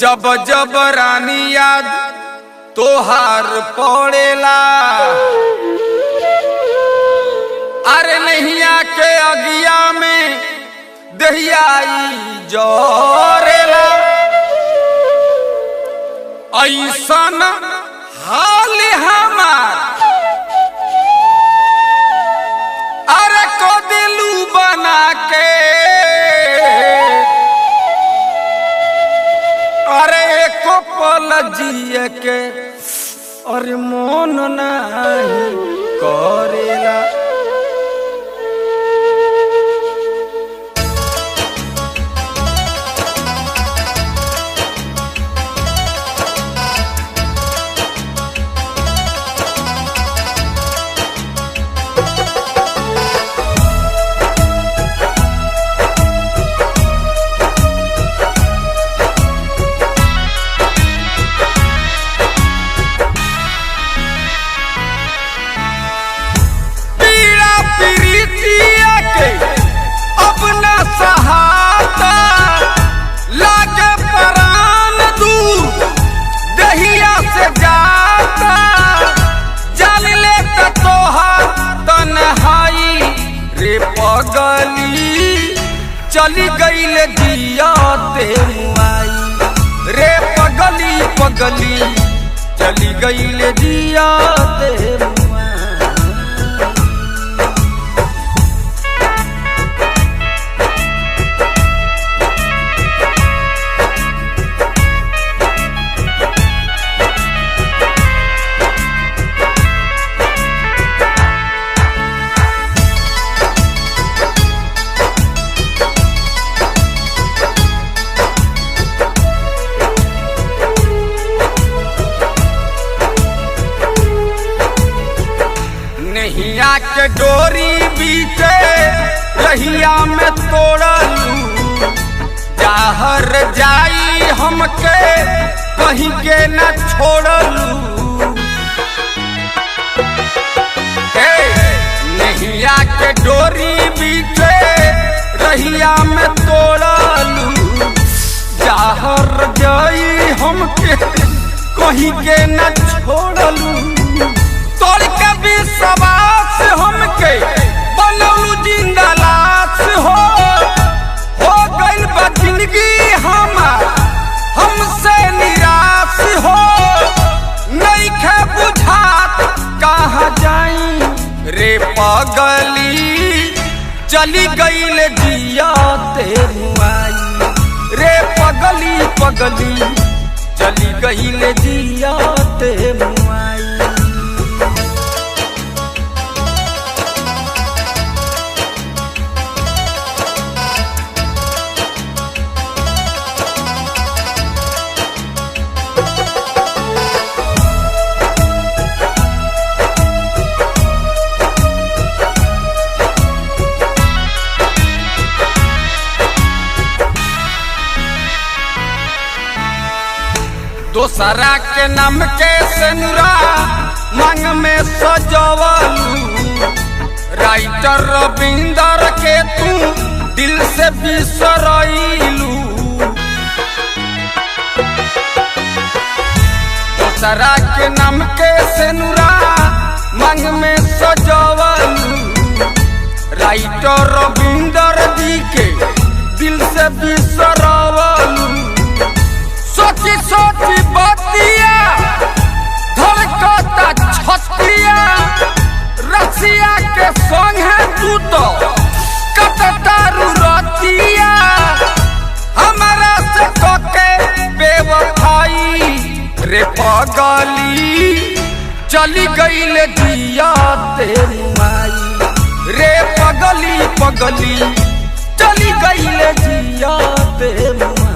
जब जब रानी याद तोहार पड़ेला, अरे नैया के अगिया में दहियाई जोरेला। ऐसन हाल हमार अरे को दिलू बना के, अरे एको पल जिए के अरे मन नहीं करेला। अपना सहाता लागे परान दूर दहिया से जाता, जान ले तोहार तन्हाई रे पगली चली गईल दिया ते मुआई रे पगली पगली चली गईल दिया ते नैया के डोरी बीते रहिया में तोड़लू, जाहर जाई हमके कहीं के न छोड़लू। नैया के डोरी बीते रहिया में तोड़लू, जाहर जाई हमके कहीं के न छोड़लू। तोड़ के भी सवास हमके बनलू जिंदा लाश हो गइल बा जिंदगी हमार हमसे निराश हो। नइखे बुझात कहाँ जाई रे पगली चली गइल जिया ते मुआई रे पगली पगली चली गइल जिया ते मुआई। दोसरा के नाम के सेनुरा मांग में सजवलू, राइटर रविंदर के तू दिल से बिसरैलू। दोसरा के नाम के सेनुरा मांग में सजवलू, राइटर रविंदर जी के दिल से बिसरवलू। सोची सोची बतिया धड़कता छतिया, रसिया के संग है तू तो कटता रुरतिया। हमारा से कोके बेवफाई रे पगली चली गईल दिया ते माई रे पगली पगली चली गईल दिया ते माई।